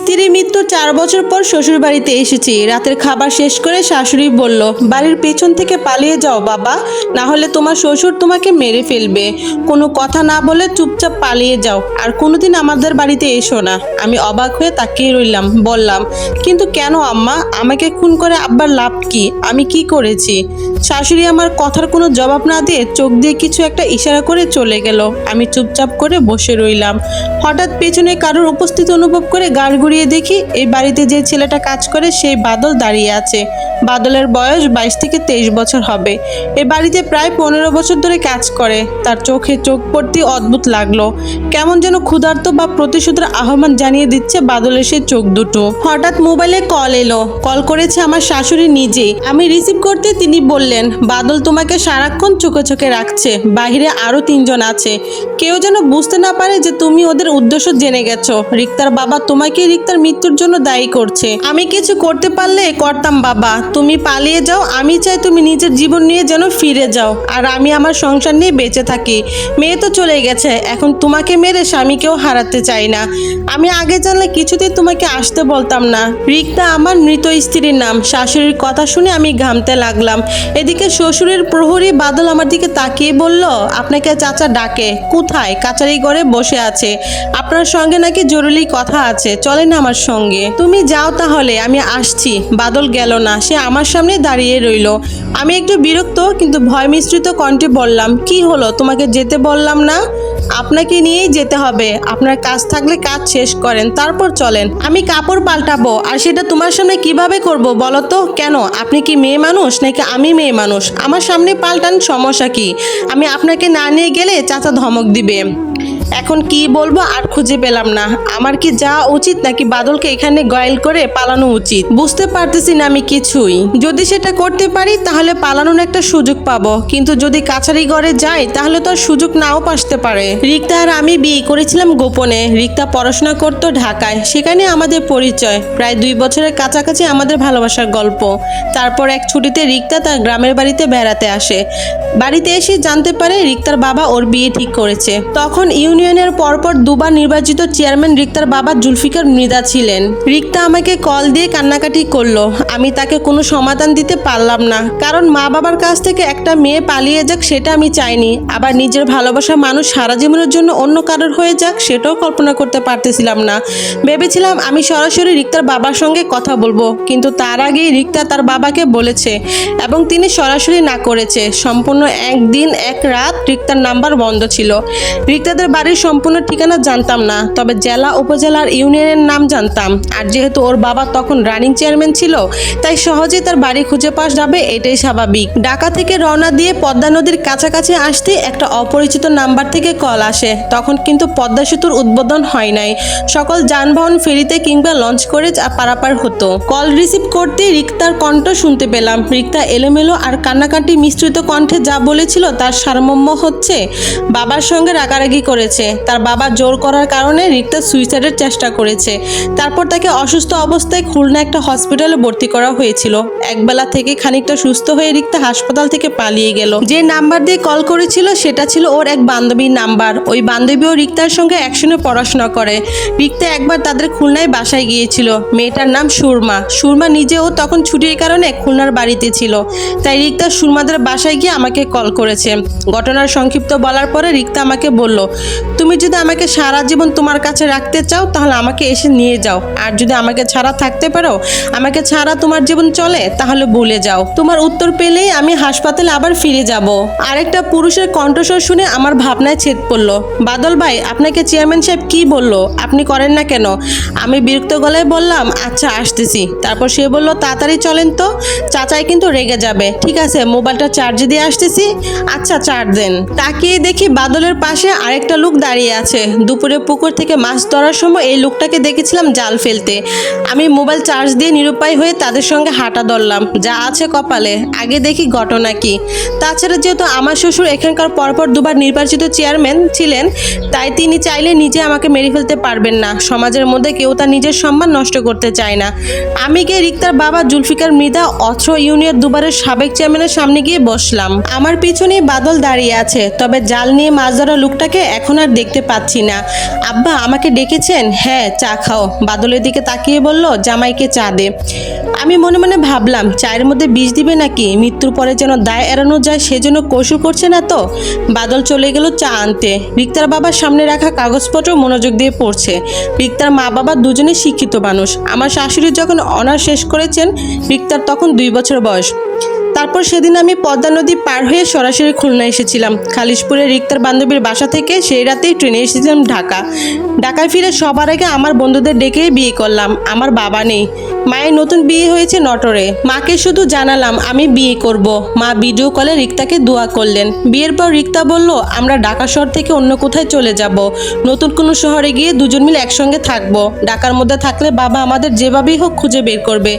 স্ত্রীর মৃত্যু 4 বছর পর শ্বশুর বাড়িতে এসেছি। রাতের খাবার শেষ করে শাশুড়ি বলল, বাড়ির পেছন থেকে পালিয়ে যাও বাবা, না হলে তোমার শ্বশুর তোমাকে মেরে ফেলবে। কোনো কথা না বলে চুপচাপ পালিয়ে যাও, আর কোনোদিন আমাদের বাড়িতে এসো না। আমি অবাক হয়ে তাকিয়ে রইলাম। বললাম, কিন্তু কেন আম্মা? আমাকে খুন করে আব্বার লাভ কি? আমি কি করেছি? শাশুড়ি আমার কথার কোনো জবাব না দিয়ে চোখ দিয়ে কিছু একটা ইশারা করে চলে গেল। আমি চুপচাপ করে বসে রইলাম। হঠাৎ পেছনে কারোর উপস্থিতি অনুভব করে গাড় ঘুরিয়ে দেখি এই বাড়িতে যে ছেলেটা কাজ করে সেই বাদল দাঁড়িয়ে আছে। বাদলের বয়স 22 থেকে 23 বছর হবে। এই বাড়িতে প্রায় 15 বছর ধরে কাজ করে। তার চোখে চোখ পড়তে অদ্ভুত লাগলো। কেমন যেন ক্ষুধার্ত বা প্রতিশোধের আহ্বান জানিয়ে দিচ্ছে বাদলের সেই চোখ দুটো। হঠাৎ মোবাইলে কল এলো। কল করেছে আমার শাশুড়ি নিজেই। আমি রিসিভ করতে তিনি বললেন, বাদল তোমাকে সারাক্ষণ চোখে চোখে রাখছে। বাহিরে আরো 3 জন আছে। কেউ যেন বুঝতে না পারে যে তুমি ওদের উদ্দেশ্য জেনে গেছো। রিক্তার বাবা তোমাকে রিক্তার মৃত্যুর জন্য দায়ী করছে। আমি কিছু করতে পারলে করতাম বাবা। তুমি পালিয়ে যাও। আমি চাই তুমি নিজের জীবন নিয়ে যেন ফিরে যাও, আর আমি আমার সংসার নিয়ে বেঁচে থাকি। মেয়ে তো চলে গেছে, এখন তোমাকে মেরে স্বামীকেও হারাতে চাই না। আমি আগে জানলে কিছুতেই তোমাকে আসতে বলতাম না। রিক্তা আমার মৃত স্ত্রীর নাম। শাশুড়ির কথা শুনে আমি ঘামতে লাগলাম। এদিকে শ্বশুরের প্রহরী বাদল আমার দিকে তাকিয়ে বলল, আপনাকে চাচা ডাকে। কোথায়? কাচারি ঘরে বসে আছে। আপনার সঙ্গে নাকি জরুরি কথা আছে, চলেন আমার সঙ্গে। তুমি যাও তাহলে, আমি আসছি। বাদল গেল না, সে আমার সামনে দাঁড়িয়ে রইল। আমি একটু বিরক্ত কিন্তু ভয় মিশ্রিত কণ্ঠে বললাম, কি হলো? তোমাকে যেতে বললাম না? আপনাকে নিয়েই যেতে হবে। আপনার কাজ থাকলে কাজ শেষ করেন, তারপর চলেন। আমি কাপড় পাল্টাবো, আর সেটা তোমার সামনে কিভাবে করব বলো তো? কেন, আপনি কি মেয়ে মানুষ নাকি আমি মেয়ে মানুষ? আমার সামনে পাল্টান, সমস্যা কি? আমি আপনাকে না নিয়ে গেলে চাচা ধমক দিবে। এখন কি বলবো আর খুঁজে পেলাম না। আমার কি যাওয়া উচিত নাকি বাদলকে এখানে গয়েল করে পালানো উচিত? বুঝতে পারতেছি না আমি কিছুই। যদি সেটা করতে পারি তাহলে পালানোর একটা সুযোগ পাবো, কিন্তু যদি কাছারি ঘরে যাই তাহলে তো আর সুযোগ নাও আসতে পারে। রিক্তা আর আমি বিয়ে করেছিলাম গোপনে। রিক্তা পড়াশোনা করতো ঢাকায়, সেখানে আমাদের পরিচয়। প্রায় 2 বছরের কাছাকাছি আমাদের ভালোবাসার গল্প। তারপর এক ছুটিতে রিক্তা তার গ্রামের বাড়িতে বেড়াতে আসে। বাড়িতে এসে জানতে পারে রিক্তার বাবা ওর বিয়ে ঠিক করেছে। তখন ইউনিয়নের পরপর 2বার নির্বাচিত চেয়ারম্যান রিক্তার বাবা জুলফিকার মৃধা ছিলেন। রিক্তা আমাকে কল দিয়ে কান্নাকাটি করলো। আমি তাকে কোনো সমাধান দিতে পারলাম না, কারণ মা বাবার কাছ থেকে একটা মেয়ে পালিয়ে যাক সেটা আমি চাইনি। আবার নিজের ভালোবাসা মানুষ সারা জীবনের জন্য অন্য কারোর হয়ে যাক সেটাও কল্পনা করতে পারতেছিলাম না। ভেবেছিলাম আমি সরাসরি রিক্তার বাবার সঙ্গে কথা বলবো, কিন্তু তার আগেই রিক্তা তার বাবাকে বলেছে এবং তিনি সরাসরি না করেছে। সম্পূর্ণ 1 দিন 1 রাত রিক্তার নাম্বার বন্ধ ছিল। রিক্তাদের বাড়ির সম্পূর্ণ ঠিকানা জানতাম না, তবে জেলা, উপজেলার, ইউনিয়নের নাম জানতাম। আর যেহেতু ওর বাবা তখন রানিং চেয়ারম্যান ছিল, তাই সহজেই তার বাড়ি খুঁজে পাওয়া যাবে এটাই স্বাভাবিক। ঢাকা থেকে রওনা দিয়ে পদ্মা নদীর কাছাকাছি আসতে একটা অপরিচিত নাম্বার থেকে কল আসে। তখন কিন্তু পদ্মা সেতুর উদ্বোধন হয় নাই। সকল যানবাহন ফেরিতে কিংবা লঞ্চ করে পারাপার হতো। কল রিসিভ করতেই রিক্তার কণ্ঠ শুনতে পেলাম। রিক্তা এলোমেলো আর কান্নাকাটি মিশ্রিত কণ্ঠে যা বলেছিল তার সারমর্ম হচ্ছে, বাবার সঙ্গে রাগারাগি করেছে। তার বাবা জোর করার কারণে রিক্তা সুইসাইডের চেষ্টা করেছে। তারপর তাকে অসুস্থ অবস্থায় খুলনা একটা হসপিটালে ভর্তি করা হয়েছিল। একবেলা থেকে খানিকটা সুস্থ হয়ে রিক্তা হাসপাতাল থেকে পালিয়ে গেল। যে নাম্বার দিয়ে কল করেছিল সেটা ছিল ওর এক বান্ধবীর নাম্বার। ওই বান্ধবীও রিক্তার সঙ্গে একসঙ্গে পড়াশোনা করে। রিক্তা একবার তাদের খুলনায় বাসায় গিয়েছিল। মেয়েটার নাম সুরমা। সুরমা নিজেও তখন ছুটির কারণে খুলনার বাড়িতে ছিল। তাই রিক্তা সুরমাদের বাসায় গিয়ে আমাকে কল করেছে। ঘটনার সংক্ষিপ্ত বলার পরে রিক্তা আমাকে বলল, তুমি যদি আমাকে সারা জীবন তোমার কাছে রাখতে চাও তাহলে আমাকে এসে নিয়ে যাও, আর যদি আমাকে ছাড়া থাকতে পারো, আমাকে ছাড়া তোমার জীবন চলে, তাহলে ভুলে যাও। তোমার উত্তর পেলেই আমি হাসপাতালে আবার ফিরে যাব। আরেকটা পুরুষের কণ্ঠস্বর শুনে আমার ভাবনায় ছেদ পড়ল। বাদল ভাই, আপনাকে চেয়ারম্যান সাহেব কি বললো? আপনি করেন না কেন? আমি বিরক্ত গলায় বললাম, আচ্ছা আসতেছি। তারপর সে বলল, তাড়াতাড়ি চলেন তো, চাচাই কিন্তু রেগে যাবে। ঠিক আছে, মোবাইলটা চার্জে দিয়ে আসতেছি। আচ্ছা চার্জ দেন। তাকিয়ে দেখি বাদলের পাশে আরেকটা লোক দাঁড়িয়ে আছে। দুপুরে পুকুর থেকে মাছ ধরার সময় এই লোকটাকে দেখেছিলাম জাল ফেলতে। আমি মোবাইল চার্জ দিয়ে নিরুপায় হয়ে তাদের সঙ্গে হাঁটা ধরলাম। যা আছে কপালে, আগে দেখি ঘটনা কি। তাছাড়া যেহেতু আমার শ্বশুর এখানকার পরপর 2বার নির্বাচিত চেয়ারম্যান ছিলেন, তাই তিনি চাইলে নিজে আমাকে মেরে ফেলতে পারবেন না। সমাজের মধ্যে কেউ তার নিজের সম্মান নষ্ট করতে চায় না। আমি গিয়ে রিক্তার বাবা জুলফিকার মৃধা অত্র ইউনিয়ন 2বারের সাবেক চেয়ারম্যানের সামনে গিয়ে বসলাম। আমার পিছনেই বাদল দাঁড়িয়ে আছে, তবে জাল নিয়ে মাছ ধরা লোকটাকে এখন আর আর দেখতে পাচ্ছি না। আব্বা আমাকে ডেকেছেন? হ্যাঁ, চা খাও। বাদলের দিকে তাকিয়ে বলল, জামাইকে চা দে। আমি মনে মনে ভাবলাম, চায়ের মধ্যে বিষ দিবে নাকি? মৃত্যুর পরে যেন দায় এড়ানো যায় সেজন্য কৌশল করছে না তো? বাদল চলে গেল চা আনতে। রিক্তার বাবার সামনে রাখা কাগজপত্র মনোযোগ দিয়ে পড়ছে। রিক্তার মা বাবা দুজনে শিক্ষিত মানুষ। আমার শাশুড়ি যখন অনার্স শেষ করেছেন, রিক্তার তখন 2 বছর বয়স। তারপর সেদিন আমি পদ্মা নদী পার হয়ে সরাসরি খুলনা এসেছিলাম। খালিশপুরে রিক্তার বান্ধবীর বাসা থেকে সেই রাতেই ট্রেনে এসেছিলাম ঢাকায় ফিরে সবার আগে আমার বন্ধুদের ডেকেই বিয়ে করলাম। আমার বাবা নেই। মায়ের নতুন বিয়ে হয়েছে নটরে। মাকে শুধু জানালাম আমি বিয়ে করব। মা ভিডিও কলে রিক্তাকে দোয়া করলেন। বিয়ের পর রিক্তা বলল, আমরা ঢাকা শহর থেকে অন্য কোথায় চলে যাব। নতুন কোনো শহরে গিয়ে দুজন মিলে একসঙ্গে থাকবো। ঢাকার মধ্যে থাকলে বাবা আমাদের যেভাবেই হোক খুঁজে বের করবে।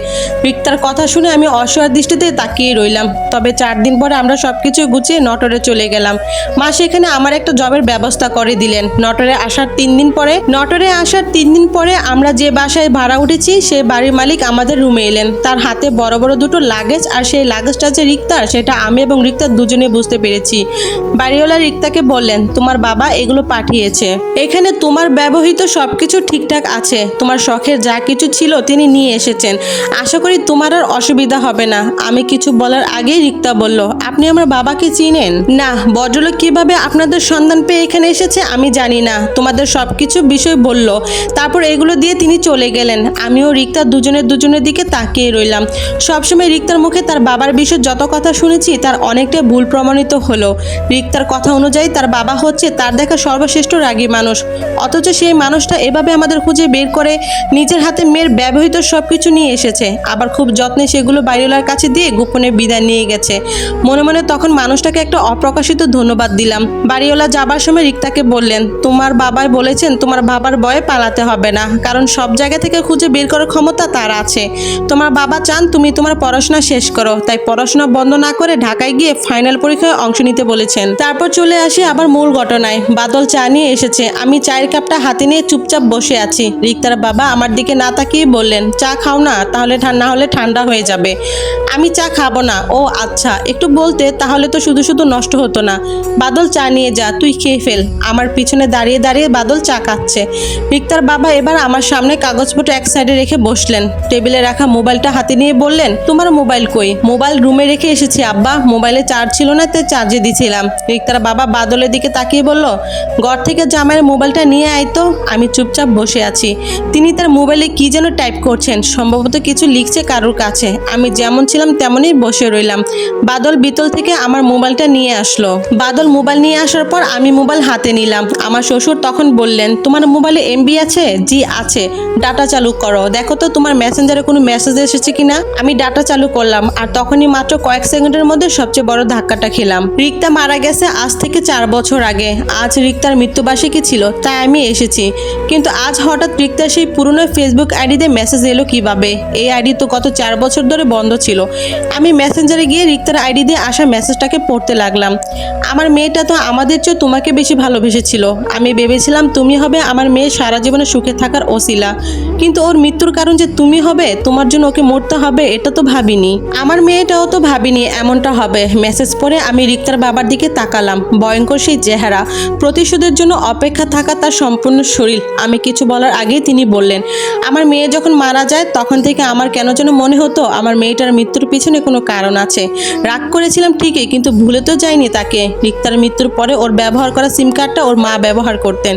রিক্তার কথা শুনে আমি অসহায় দৃষ্টিতে তাকিয়ে রইলাম। তবে 4 দিন পরে আমরা সবকিছু গুছিয়ে নটরে চলে গেলাম। মা সেখানে আমার একটা জবের ব্যবস্থা করে দিলেন। নটরে আসার 3 দিন পরে আমরা যে বাসায় ভাড়া উঠেছি সেই বাড়ির মালিক আমাদের রুমে এলেন। তার হাতে বড় বড় দুটো লাগেজ, আর সেই লাগেজটা যে রিক্তার সেটা আমি এবং রিক্তা দুজনে বুঝতে পেরেছি। বাড়িওয়ালা রিক্তাকে বললেন, তোমার বাবা এগুলো পাঠিয়েছে। এখানে তোমার ব্যবহৃত সবকিছু ঠিকঠাক আছে। তোমার শখের যা কিছু ছিল তিনি নিয়ে এসেছেন। আশা করি তোমার আর অসুবিধা হবে না। আমি কিছু বলার আগেই রিক্তা বলল, আপনি আমার বাবাকে চিনেন? না, ভদ্রলোক কিভাবে আপনাদের সন্ধান পেয়ে এখানে এসেছে আমি জানি না। তোমাদের সবকিছু বিষয় বলল, তারপর এগুলো দিয়ে তিনি চলে গেলেন। আমিও রিক্তা দুজনের দিকে তাকিয়ে রইলাম। সবসময় রিক্তার মুখে তার বাবার বিষয়ে যত কথা শুনেছি তার অনেকটা ভুল প্রমাণিত হলো। রিক্তার কথা অনুযায়ী তার বাবা হচ্ছে তার দেখা সর্বশ্রেষ্ঠ রাগী মানুষ। অথচ সেই মানুষটা এভাবে আমাদের খুঁজে বের করে নিজের হাতে মেয়ের ব্যবহৃত সবকিছু নিয়ে এসেছে। আবার খুব যত্নে সেগুলো বাড়িওয়ালার কাছে দিয়ে গোপনে বিদায় নিয়ে গেছে। মনে মনে তখন মানুষটাকে একটা অপ্রকাশিত ধন্যবাদ দিলাম। বাড়িওয়ালা যাবার সময় রিক্তাকে বললেন, তোমার বাবাই বলেছেন তোমার বাবার ভয়ে পালাতে হবে না, কারণ সব জায়গা থেকে খুঁজে বের করার ক্ষমতা তার আছে। তোমার বাবা চান তুমি তোমার পড়াশোনা শেষ করো, তাই পড়াশোনা বন্ধ না করে ঢাকায় গিয়ে ফাইনাল পরীক্ষায় অংশ নিতে বলেছেন। তারপর চলে আসি আবার মূল ঘটনায়। বাদল চা নিয়ে এসেছে। আমি চায়ের কাপটা হাতে নিয়ে চুপচাপ বসে আছি। রিক্তার বাবা আমার দিকে না তাকিয়ে বললেন, চা খাও না, তাহলে না হলে ঠান্ডা হয়ে যাবে। আমি চা খাবো না। ও আচ্ছা, একটু বলতে তাহলে তো শুধু শুধু নষ্ট হতো না। বাদল চা নিয়ে যা, তুই খেয়ে ফেল। আমার পিছনে দাঁড়িয়ে দাঁড়িয়ে বাদল চা খাচ্ছে। রিক্তার বাবা এবার আমার সামনে কাগজপত্র এক সাইডে রেখে বসলেন। টেবিলে রাখা মোবাইলটা হাতে নিয়ে বললেন, তোমার মোবাইল কই? মোবাইল রুমে রেখে এসেছি আব্বা, মোবাইলে চার্জ ছিল না তাই চার্জে দিছিলাম। রিক্তার বাবা বাদলের দিকে তাকিয়ে বলল, ঘর থেকে জামাইয়ের মোবাইলটা নিয়ে আয় তো। আমি চুপচাপ বসে আছি। তিনি তার মোবাইলে কি যেন টাইপ করছেন, সম্ভবত কিছু লিখছে কারোর কাছে। আমি যেমন ছিলাম তেমনই বসে রইলাম। বাদল বিতল থেকে আমার মোবাইলটা নিয়ে আসলো। বাদল মোবাইল নিয়ে আসার পর আমি মোবাইল হাতে নিলাম। আমার শ্বশুর তখন বললেন, তোমার মোবাইলে এমবি আছে? জি আছে। ডাটা চালু করো, দেখো তো তোমার মেসেঞ্জারে কোনো মেসেজ এসেছে কিনা। আমি ডাটা চালু করলাম, আর তখনই মাত্র কয়েক সেকেন্ডের মধ্যে সবচেয়ে বড় ধাক্কাটা খেলাম। রিক্তা মারা গেছে আজ থেকে 4 বছর আগে। আজ রিক্তার মৃত্যুবার্ষিকী ছিল, তাই আমি এসেছি। কিন্তু আজ হঠাৎ রিক্তার সেই পুরনো ফেসবুক আইডিতে মেসেজ এলো কিভাবে? এই আইডি তো গত 4 বছর ধরে বন্ধ ছিল। আমি মেসেঞ্জারে গিয়ে রিক্তার আইডি দিয়ে আসা মেসেজটাকে পড়তে লাগলাম। আমার মেয়েটা তো আমাদের চেয়ে তোমাকে বেশি ভালোবেসেছিল। আমি ভেবেছিলাম তুমি হবে আমার মেয়ে সারা জীবনে সুখে থাকার ওসিলা, কিন্তু ওর মৃত্যুর কারণ যে তুমি হবে, তোমার জন্য ওকে মরতে হবে, এটা তো ভাবিনি। আমার মেয়েটাও তো ভাবিনি এমনটা হবে। মেসেজ পড়ে আমি রিক্তার বাবার দিকে তাকালাম। ভয়ঙ্কর সেই চেহারা, প্রতিশোধের জন্য অপেক্ষা থাকা তার সম্পূর্ণ শরীর। আমি কিছু বলার আগেই তিনি বললেন, আমার মেয়ে যখন মারা যায় তখন থেকে আমার কেন যেন মনে হতো আমার মেয়েটার মৃত্যুর পিছনে কোনো কারণ আছে। রাগ করেছিলাম ঠিকই, কিন্তু ভুলে তো যাইনি তাকে। রিক্তার মৃত্যুর পরে ওর ব্যবহার করা সিম কার্ডটা ওর মা ব্যবহার করতেন।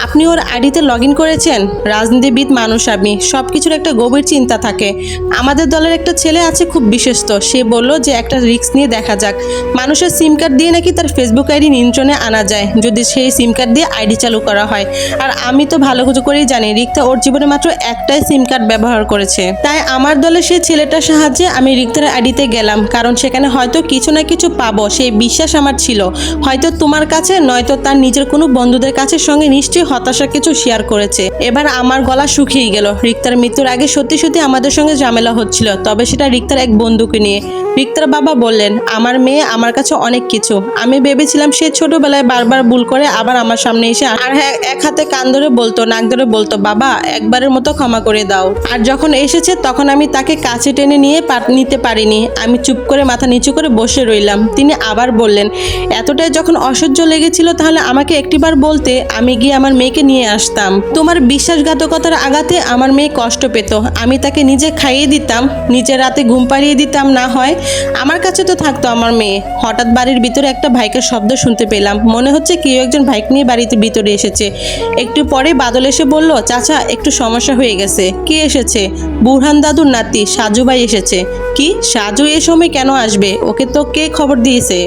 আপনি ওর আইডিতে লগ ইন করেছেন? রাজনীতিবিদ মানুষ আমি, সব কিছুর একটা গভীর চিন্তা থাকে। আমাদের দলের একটা ছেলে আছে খুব বিশ্বস্ত, সে বলল যে একটা রিস্ক নিয়ে দেখা যাক। মানুষের সিম কার্ড দিয়ে নাকি তার ফেসবুক আইডি নিয়ন্ত্রণে আনা যায় যদি সেই সিম কার্ড দিয়ে আইডি চালু করা হয়। আর আমি তো ভালো করেই জানি রিক্তা ওর জীবনে মাত্র একটাই সিম কার্ড ব্যবহার করেছে। তাই আমার দলে সেই ছেলেটার সাহায্যে আমি রিক্তার আইডিতে গেলাম, কারণ সেখানে হয়তো কিছু না কিছু পাবো সেই বিশ্বাস আমার ছিল। হয়তো তোমার কাছে, নয়তো তার নিজের কোনো বন্ধুদের কাছে সঙ্গে নিশ্চয়ই হতাশার কিছু শেয়ার করেছে। এবার আমার গলা শুকিয়ে গেল। রিক্তার মৃত্যুর আগে সত্যি সত্যি আমাদের সঙ্গে ঝামেলা হচ্ছিল, তবে সেটা রিক্তার এক বন্ধুকে নিয়ে। রিক্তার বাবা বললেন, আমার মেয়ে আমার কাছে অনেক কিছু। আমি ভেবেছিলাম সে ছোটবেলায় বারবার ভুল করে আবার আমার সামনে এসে আর এক হাতে কান ধরে বলতো, নাক ধরে বলতো, বাবা একবারের মতো ক্ষমা করে দাও। আর যখন এসেছে তখন আমি তাকে কাছে টেনে নিতে পারিনি। আমি চুপ করে মাথা নিচু করে বসে রইলাম। তিনি আবার বললেন, এতটাই যখন অসহ্য লেগেছিল তাহলে আমাকে একটিবার বলতে, আমি গিয়ে আমার মেয়েকে নিয়ে আসতাম। তোমার বিশ্বাসঘাতকতার আঘাতে আমার মেয়ে কষ্ট পেত, আমি তাকে নিজে খাইয়ে দিতাম, নিজে রাতে ঘুম পাড়িয়ে দিতাম, না হয় আমার কাছে তো থাকতো আমার মেয়ে। হঠাৎ বাড়ির ভিতরে একটা ভাইকের শব্দ শুনতে পেলাম, মনে হচ্ছে কেউ একজন ভাইক নিয়ে বাড়িতে ভিতরে এসেছে। একটু পরে বাদল এসে বলল, চাচা একটু সমস্যা হয়ে গেছে। কে এসেছে? বুরহান দাদুর নাতি সাজু ভাই এসেছে। কি? সাজু এ সময় কেন আসবে? ওকে তো কে খবর দিয়েছে?